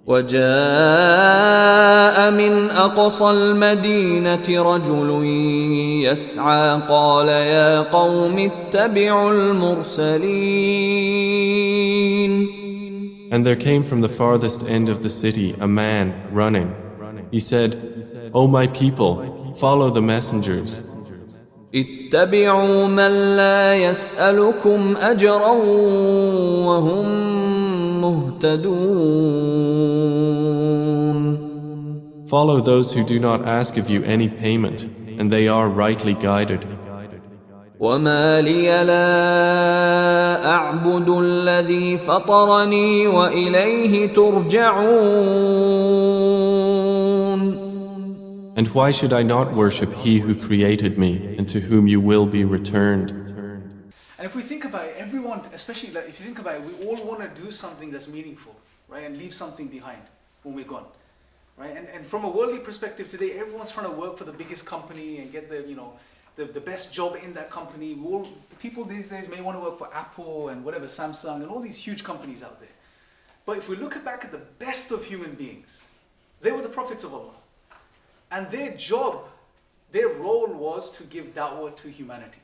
وجاء من أقصى المدينة رجل يسعى قال يا قوم اتبعوا المرسلين. And there came from the farthest end of the city a man running. He said, O my people, follow the messengers. اتبعوا من لا يسألكم أجرا وهم مهتدون. Follow those who do not ask of you any payment, and they are rightly guided. وما لي لا أعبد الذي فطرني وإليه ترجعون. And why should I not worship He who created me and to whom you will be returned? And if we think about it, everyone, especially like if you think about it, we all want to do something that's meaningful, right? And leave something behind when we're gone, right? And from a worldly perspective today, everyone's trying to work for the biggest company and get the best job in that company. People these days may want to work for Apple and whatever, Samsung and all these huge companies out there. But if we look back at the best of human beings, they were the prophets of Allah. And their job, their role was to give da'wah to humanity.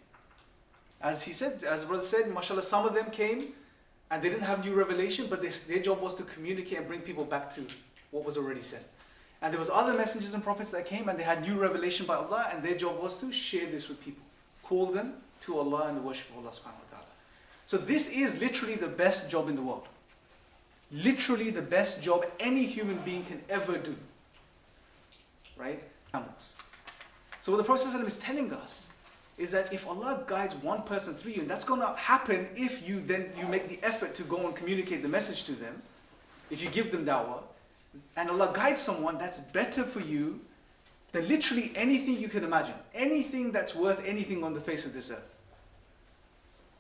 As he said, as the brother said, mashallah, some of them came and they didn't have new revelation, but their job was to communicate and bring people back to what was already said. And there was other messengers and prophets that came and they had new revelation by Allah, and their job was to share this with people. Call them to Allah and the worship of Allah subhanahu wa ta'ala. So this is literally the best job in the world. Literally the best job any human being can ever do. Right? So what the Prophet ﷺ is telling us is that if Allah guides one person through you, and that's going to happen if you make the effort to go and communicate the message to them, if you give them da'wah, and Allah guides someone, that's better for you than literally anything you can imagine. Anything that's worth anything on the face of this earth.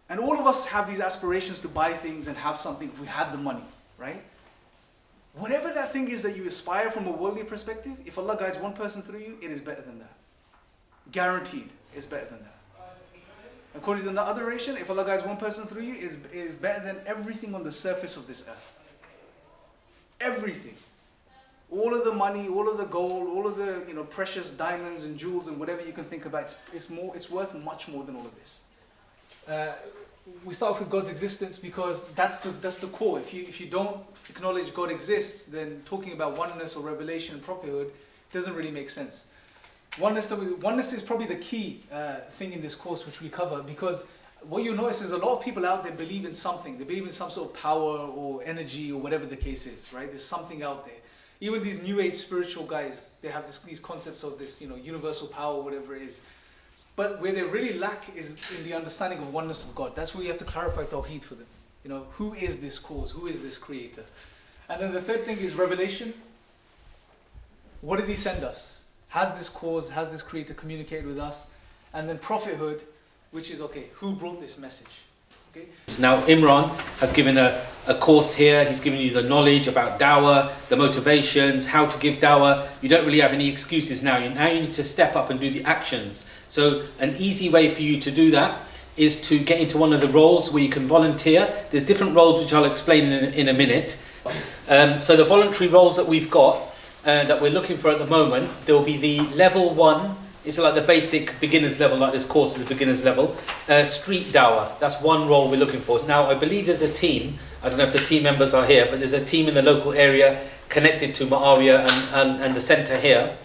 And all of us have these aspirations to buy things and have something if we had the money, right? Whatever that thing is that you aspire from a worldly perspective, if Allah guides one person through you, it is better than that. Guaranteed, it's better than that. According to the other narration, if Allah guides one person through you, it is better than everything on the surface of this earth. Everything. All of the money, all of the gold, all of the precious diamonds and jewels and whatever you can think about, it's worth much more than all of this. We start off with God's existence because that's the core. If you don't acknowledge God exists, then talking about oneness or revelation and prophethood doesn't really make sense. Oneness is probably the key thing in this course which we cover, because what you notice is a lot of people out there believe in something. They believe in some sort of power or energy or whatever the case is, right? There's something out there. Even these new age spiritual guys, they have these concepts of this, universal power, whatever it is. But where they really lack is in the understanding of oneness of God. That's where you have to clarify Tawheed for them. Who is this cause? Who is this creator? And then the third thing is revelation. What did he send us? Has this cause, has this creator communicated with us? And then prophethood, which is, who brought this message? Okay. Now Imran has given a course here. He's given you the knowledge about dawah, the motivations, how to give dawah. You don't really have any excuses now. Now you need to step up and do the actions. So an easy way for you to do that is to get into one of the roles where you can volunteer. There's different roles which I'll explain in a minute. So the voluntary roles that we've got, that we're looking for at the moment, there will be the level 1. It's like the basic beginner's level, like this course is a beginner's level. Street dawah, that's one role we're looking for. Now I believe there's a team, I don't know if the team members are here, but there's a team in the local area connected to Muawiyah and the centre here.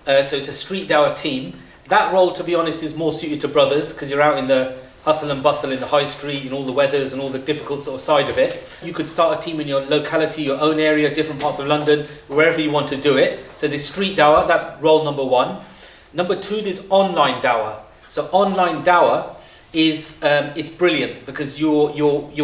So it's a street dawah team. That role, to be honest, is more suited to brothers, because you're out in the hustle and bustle in the high street and all the weathers and all the difficult sort of side of it. You could start a team in your locality, your own area, different parts of London, wherever you want to do it. So this street dawah, that's role number 1. Number 2, there's online dawah. So online dawah is it's brilliant because you're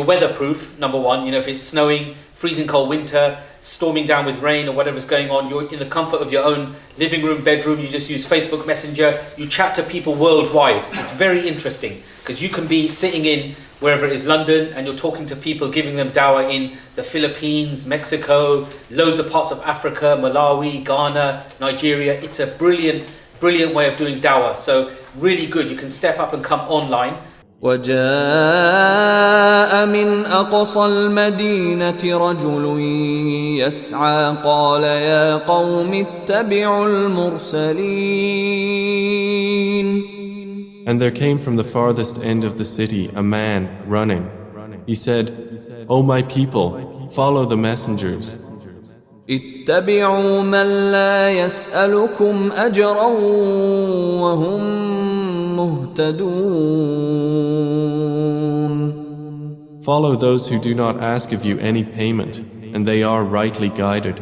weatherproof. Number 1, if it's snowing, freezing cold winter, storming down with rain or whatever's going on, you're in the comfort of your own living room, bedroom. You just use Facebook Messenger. You chat to people worldwide. It's very interesting because you can be sitting in wherever it is, London, and you're talking to people, giving them dawah in the Philippines, Mexico, loads of parts of Africa, Malawi, Ghana, Nigeria. It's a brilliant way of doing dawah. So really good. You can step up and come online. وجاء من أقصى المدينة رجل يسعى قال يا قوم اتبعوا المرسلين. And there came from the farthest end of the city a man running. He said, O my people, follow the messengers. اتبعوا من لا يسألكم أجرا وهم مهتدون. Follow those who do not ask of you any payment, and they are rightly guided.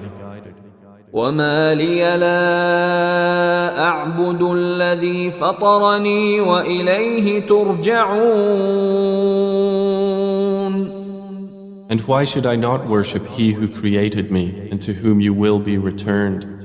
وما لي لا أعبد الذي فطرني وإليه ترجعون. And why should I not worship He who created me and to whom you will be returned?